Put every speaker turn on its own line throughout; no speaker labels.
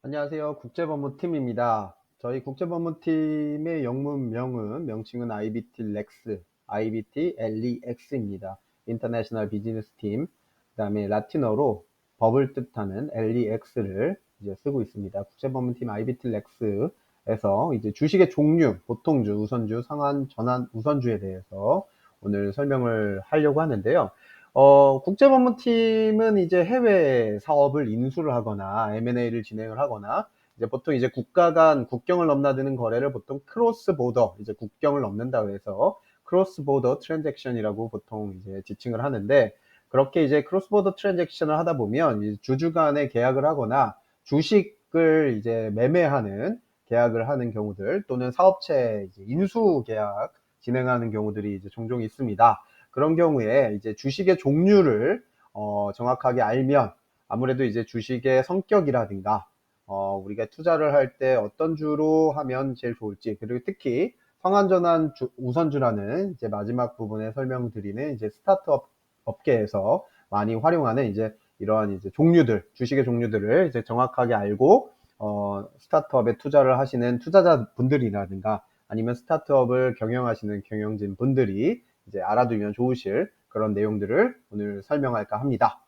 안녕하세요. 국제법무팀입니다. 저희 국제법무팀의 명칭은 IBT 렉스, IBT LEX입니다. 인터내셔널 비즈니스 팀, 그 다음에 라틴어로 법을 뜻하는 LEX를 이제 쓰고 있습니다. 국제법무팀 IBT 렉스에서 이제 주식의 종류, 보통주, 우선주, 상한, 전환, 우선주에 대해서 오늘 설명을 하려고 하는데요. 국제법무팀은 이제 해외 사업을 인수를 하거나 M&A를 진행을 하거나 이제 보통 이제 국가 간 국경을 넘나드는 거래를 보통 크로스 보더, 이제 국경을 넘는다고 해서 크로스 보더 트랜잭션이라고 보통 이제 지칭을 하는데, 그렇게 이제 크로스 보더 트랜잭션을 하다 보면 이제 주주 간에 계약을 하거나 주식을 이제 매매하는 계약을 하는 경우들, 또는 사업체 이제 인수 계약 진행하는 경우들이 이제 종종 있습니다. 그런 경우에 이제 주식의 종류를 정확하게 알면 아무래도 이제 주식의 성격이라든가 우리가 투자를 할 때 어떤 주로 하면 제일 좋을지, 그리고 특히 상한전환 우선주라는 이제 마지막 부분에 설명드리는 이제 스타트업 업계에서 많이 활용하는 이제 이러한 이제 종류들, 주식의 종류들을 이제 정확하게 알고 스타트업에 투자를 하시는 투자자분들이라든가 아니면 스타트업을 경영하시는 경영진 분들이 이제 알아두면 좋으실 그런 내용들을 오늘 설명할까 합니다.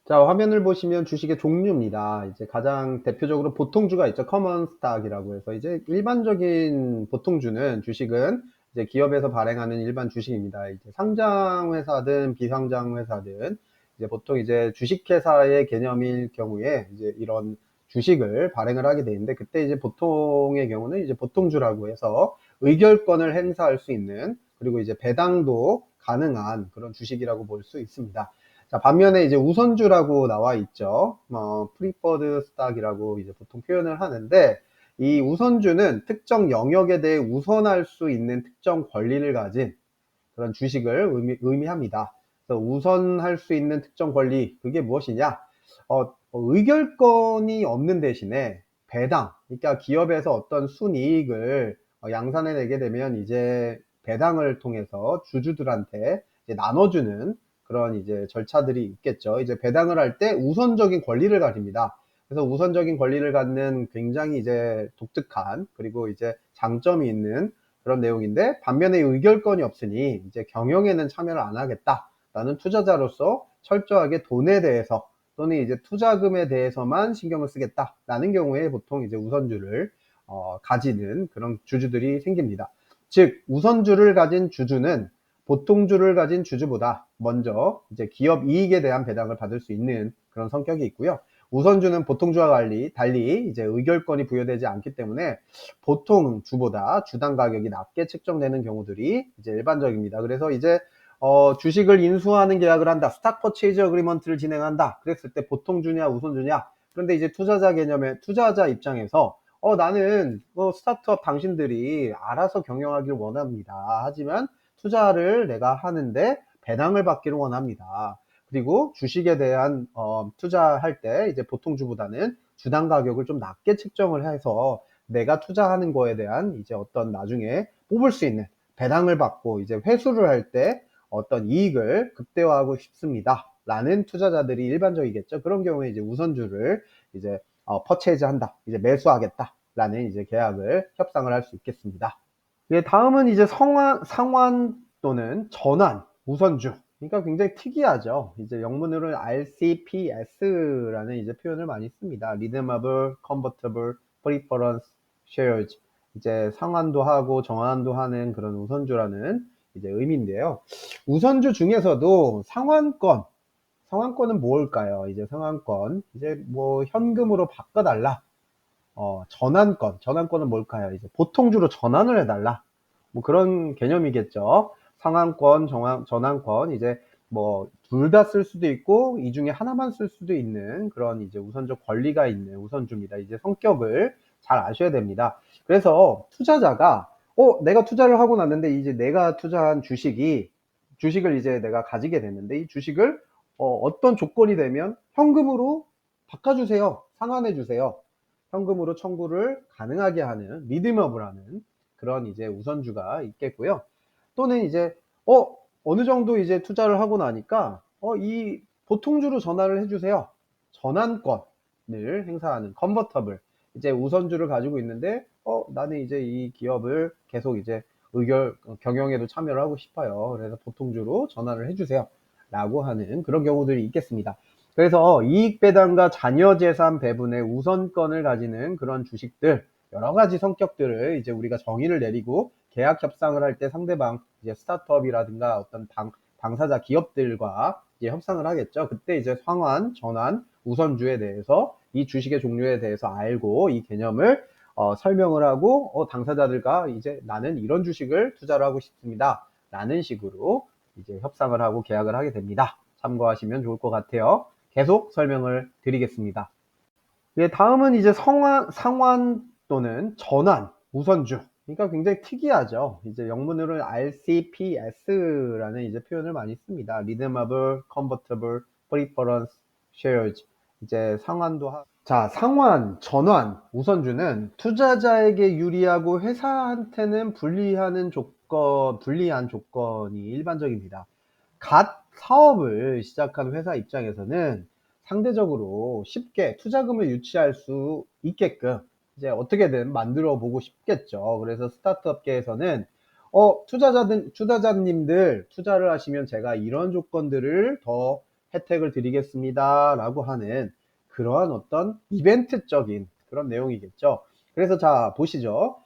자, 화면을 보시면 주식의 종류입니다. 이제 가장 대표적으로 보통주가 있죠. 커먼 스탁이라고 해서 이제 일반적인 보통주는 주식은 이제 기업에서 발행하는 일반 주식입니다. 이제 상장 회사든 비상장 회사든 이제 보통 이제 주식회사의 개념일 경우에 이제 이런 주식을 발행을 하게 되는데, 그때 이제 보통의 경우는 이제 보통주라고 해서 의결권을 행사할 수 있는, 그리고 이제 배당도 가능한 그런 주식이라고 볼 수 있습니다. 자, 반면에 이제 우선주라고 나와 있죠. 프리퍼드 스탁이라고 이제 보통 표현을 하는데, 이 우선주는 특정 영역에 대해 우선할 수 있는 특정 권리를 가진 그런 주식을 의미합니다. 그래서 우선할 수 있는 특정 권리, 그게 무엇이냐? 의결권이 없는 대신에 배당, 그러니까 기업에서 어떤 순이익을 양산해내게 되면 이제 배당을 통해서 주주들한테 이제 나눠주는 그런 이제 절차들이 있겠죠. 이제 배당을 할 때 우선적인 권리를 가집니다. 그래서 우선적인 권리를 갖는 굉장히 이제 독특한, 그리고 이제 장점이 있는 그런 내용인데, 반면에 의결권이 없으니 이제 경영에는 참여를 안 하겠다라는 투자자로서 철저하게 돈에 대해서 또는 이제 투자금에 대해서만 신경을 쓰겠다라는 경우에 보통 이제 우선주를 가지는 그런 주주들이 생깁니다. 즉, 우선주를 가진 주주는 보통주를 가진 주주보다 먼저 이제 기업 이익에 대한 배당을 받을 수 있는 그런 성격이 있고요. 우선주는 보통주와 달리 이제 의결권이 부여되지 않기 때문에 보통 주보다 주당 가격이 낮게 책정되는 경우들이 이제 일반적입니다. 그래서 이제 주식을 인수하는 계약을 한다, 스탁 퍼체이즈 어그리먼트를 진행한다 그랬을 때 보통주냐 우선주냐. 그런데 이제 투자자 입장에서 나는 스타트업 당신들이 알아서 경영하기를 원합니다. 하지만 투자를 내가 하는데 배당을 받기를 원합니다. 그리고 주식에 대한 투자할 때 이제 보통주보다는 주당 가격을 좀 낮게 책정을 해서 내가 투자하는 거에 대한 이제 어떤 나중에 뽑을 수 있는 배당을 받고 이제 회수를 할 때 어떤 이익을 극대화하고 싶습니다. 라는 투자자들이 일반적이겠죠. 그런 경우에 이제 우선주를 이제 퍼체이즈 한다, 이제 매수하겠다 라는 이제 계약을 협상을 할 수 있겠습니다. 예, 다음은 이제 상환 또는 전환 우선주. 그러니까 굉장히 특이하죠. 이제 영문으로는 RCPS라는 이제 표현을 많이 씁니다. Redeemable, Convertible, Preference Shares. 이제 상환도 하고 전환도 하는 그런 우선주라는 이제 의미인데요. 우선주 중에서도 상환권은 뭘까요? 이제 상환권, 이제 뭐 현금으로 바꿔달라. 전환권은 뭘까요? 이제 보통주로 전환을 해달라. 뭐 그런 개념이겠죠. 상한권, 전환권, 이제 뭐 둘 다 쓸 수도 있고 이 중에 하나만 쓸 수도 있는 그런 이제 우선적 권리가 있는 우선주입니다. 이제 성격을 잘 아셔야 됩니다. 그래서 투자자가 내가 투자를 하고 났는데 이제 내가 투자한 주식을 이제 내가 가지게 됐는데, 이 주식을 어떤 조건이 되면 현금으로 바꿔주세요. 상환해 주세요. 현금으로 청구를 가능하게 하는 리디머블 하는 그런 이제 우선주가 있겠고요. 또는 이제 어느 정도 이제 투자를 하고 나니까 이 보통주로 전환을 해주세요. 전환권을 행사하는 컨버터블. 이제 우선주를 가지고 있는데 나는 이제 이 기업을 계속 이제 경영에도 참여를 하고 싶어요. 그래서 보통주로 전환을 해주세요. 라고 하는 그런 경우들이 있겠습니다. 그래서 이익 배당과 자녀 재산 배분의 우선권을 가지는 그런 주식들, 여러 가지 성격들을 이제 우리가 정의를 내리고 계약 협상을 할 때 상대방 이제 스타트업이라든가 어떤 당사자 기업들과 이제 협상을 하겠죠. 그때 이제 상환, 전환, 우선주에 대해서 이 주식의 종류에 대해서 알고 이 개념을 설명을 하고 당사자들과 이제 나는 이런 주식을 투자를 하고 싶습니다. 라는 식으로 이제 협상을 하고 계약을 하게 됩니다. 참고하시면 좋을 것 같아요. 계속 설명을 드리겠습니다. 예, 다음은 이제 상환 또는 전환 우선주. 그러니까 굉장히 특이하죠. 이제 영문으로는 RCPS라는 이제 표현을 많이 씁니다. Redeemable, Convertible, Preference Shares. 이제 자, 상환, 전환, 우선주는 투자자에게 유리하고 회사한테는 불리한 조건이 일반적입니다. 갓 사업을 시작한 회사 입장에서는 상대적으로 쉽게 투자금을 유치할 수 있게끔 이제 어떻게든 만들어 보고 싶겠죠. 그래서 스타트업계에서는 투자자님들 투자를 하시면 제가 이런 조건들을 더 혜택을 드리겠습니다. 라고 하는 그러한 어떤 이벤트적인 그런 내용이겠죠. 그래서 자, 보시죠.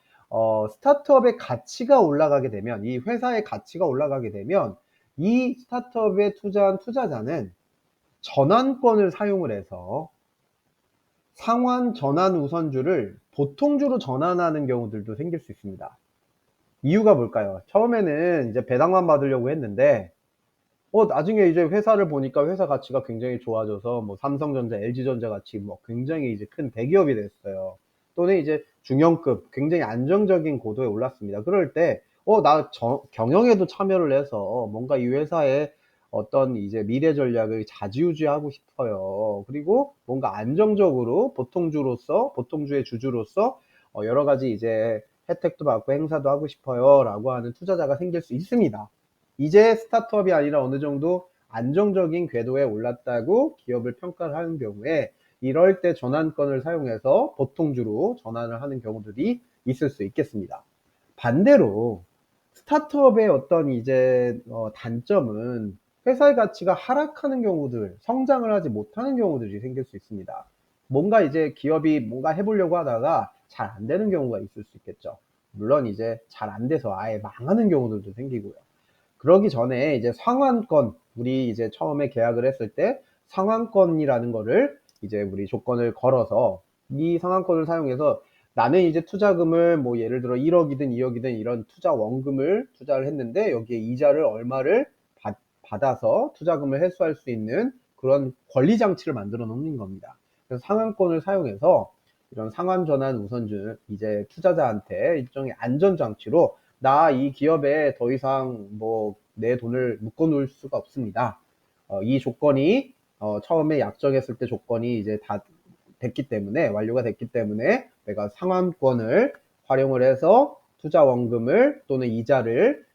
스타트업의 가치가 올라가게 되면, 이 회사의 가치가 올라가게 되면 이 스타트업에 투자한 투자자는 전환권을 사용을 해서 상환 전환 우선주를 보통주로 전환하는 경우들도 생길 수 있습니다. 이유가 뭘까요? 처음에는 이제 배당만 받으려고 했는데 나중에 이제 회사를 보니까 회사 가치가 굉장히 좋아져서 뭐 삼성전자, LG전자 같이 뭐 굉장히 이제 큰 대기업이 됐어요. 또는 이제 중형급, 굉장히 안정적인 고도에 올랐습니다. 그럴 때, 경영에도 참여를 해서 뭔가 이 회사의 어떤 이제 미래 전략을 좌지우지하고 싶어요. 그리고 뭔가 안정적으로 보통주의 주주로서 여러 가지 이제 혜택도 받고 행사도 하고 싶어요. 라고 하는 투자자가 생길 수 있습니다. 이제 스타트업이 아니라 어느 정도 안정적인 궤도에 올랐다고 기업을 평가를 하는 경우에 이럴 때 전환권을 사용해서 보통주로 전환을 하는 경우들이 있을 수 있겠습니다. 반대로 스타트업의 어떤 이제 단점은 회사의 가치가 하락하는 경우들, 성장을 하지 못하는 경우들이 생길 수 있습니다. 뭔가 이제 기업이 뭔가 해보려고 하다가 잘 안 되는 경우가 있을 수 있겠죠. 물론 이제 잘 안 돼서 아예 망하는 경우들도 생기고요. 그러기 전에 이제 상환권, 우리 이제 처음에 계약을 했을 때 상환권이라는 거를 이제 우리 조건을 걸어서 이 상환권을 사용해서 나는 이제 투자금을 뭐 예를 들어 1억이든 2억이든 이런 투자 원금을 투자를 했는데 여기에 이자를 얼마를 받아서 투자금을 회수할 수 있는 그런 권리 장치를 만들어 놓는 겁니다. 그래서 상환권을 사용해서 이런 상환 전환 우선주 이제 투자자한테 일종의 안전 장치로 나 이 기업에 더 이상 뭐 내 돈을 묶어 놓을 수가 없습니다. 이 조건이 처음에 약정했을 때 조건이 이제 다 됐기 때문에 완료가 됐기 때문에 내가 상환권을 활용을 해서 투자 원금을 또는 이자를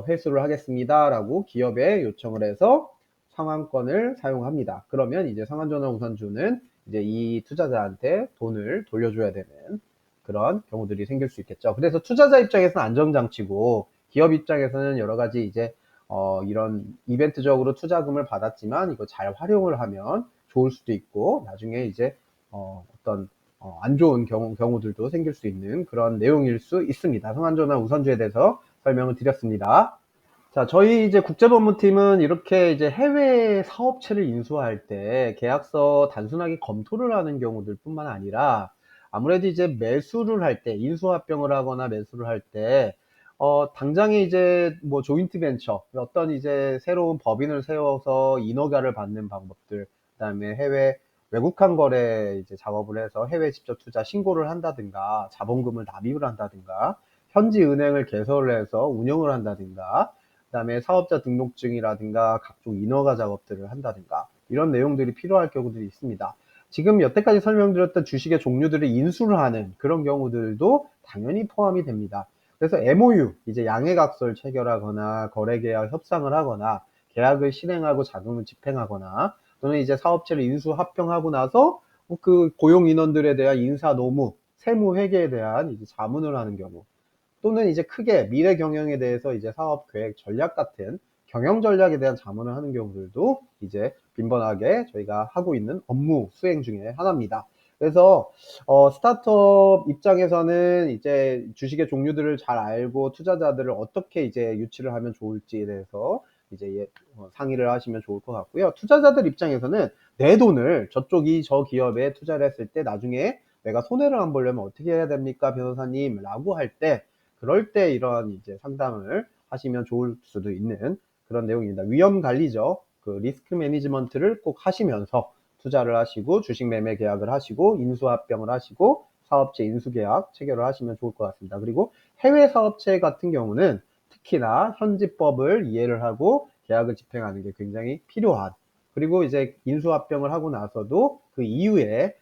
회수를 하겠습니다 라고 기업에 요청을 해서 상환권을 사용합니다. 그러면 이제 상환전환 우선주는 이제 이 투자자한테 돈을 돌려줘야 되는 그런 경우들이 생길 수 있겠죠. 그래서 투자자 입장에서는 안정장치고 기업 입장에서는 여러 가지 이제 이런 이벤트적으로 투자금을 받았지만 이거 잘 활용을 하면 좋을 수도 있고 나중에 이제 어떤 안 좋은 경우들도 생길 수 있는 그런 내용일 수 있습니다. 상환전환 우선주에 대해서 설명을 드렸습니다. 자, 저희 이제 국제법무팀은 이렇게 이제 해외 사업체를 인수할 때 계약서 단순하게 검토를 하는 경우들 뿐만 아니라 아무래도 이제 매수를 할 때, 인수합병을 하거나 매수를 할 때, 당장에 이제 뭐 조인트 벤처, 어떤 이제 새로운 법인을 세워서 인허가를 받는 방법들, 그 다음에 해외 외국환 거래 이제 작업을 해서 해외 직접 투자 신고를 한다든가, 자본금을 납입을 한다든가, 현지 은행을 개설을 해서 운영을 한다든가, 그다음에 사업자 등록증이라든가 각종 인허가 작업들을 한다든가 이런 내용들이 필요할 경우들이 있습니다. 지금 여태까지 설명드렸던 주식의 종류들을 인수를 하는 그런 경우들도 당연히 포함이 됩니다. 그래서 MOU, 이제 양해각서를 체결하거나 거래계약 협상을 하거나 계약을 실행하고 자금을 집행하거나 또는 이제 사업체를 인수 합병하고 나서 그 고용 인원들에 대한 인사 노무 세무 회계에 대한 이제 자문을 하는 경우, 또는 이제 크게 미래 경영에 대해서 이제 사업 계획 전략 같은 경영 전략에 대한 자문을 하는 경우들도 이제 빈번하게 저희가 하고 있는 업무 수행 중에 하나입니다. 그래서 스타트업 입장에서는 이제 주식의 종류들을 잘 알고 투자자들을 어떻게 이제 유치를 하면 좋을지에 대해서 이제 상의를 하시면 좋을 것 같고요. 투자자들 입장에서는 내 돈을 저 기업에 투자를 했을 때 나중에 내가 손해를 안 보려면 어떻게 해야 됩니까, 변호사님? 라고 할 때, 그럴 때 이런 이제 상담을 하시면 좋을 수도 있는 그런 내용입니다. 위험 관리죠. 그 리스크 매니지먼트를 꼭 하시면서 투자를 하시고 주식 매매 계약을 하시고 인수합병을 하시고 사업체 인수계약 체결을 하시면 좋을 것 같습니다. 그리고 해외 사업체 같은 경우는 특히나 현지법을 이해를 하고 계약을 집행하는 게 굉장히 필요한, 그리고 이제 인수합병을 하고 나서도 그 이후에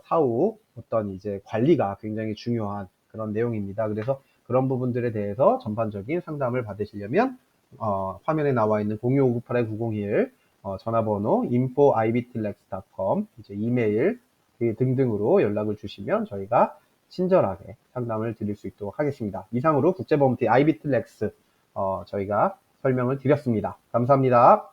사후 어떤 이제 관리가 굉장히 중요한 그런 내용입니다. 그래서 그런 부분들에 대해서 전반적인 상담을 받으시려면 화면에 나와 있는 0259-8901 전화번호 info.ibtlex.com 이제 이메일 등등으로 연락을 주시면 저희가 친절하게 상담을 드릴 수 있도록 하겠습니다. 이상으로 국제보험팀 ibtlex 저희가 설명을 드렸습니다. 감사합니다.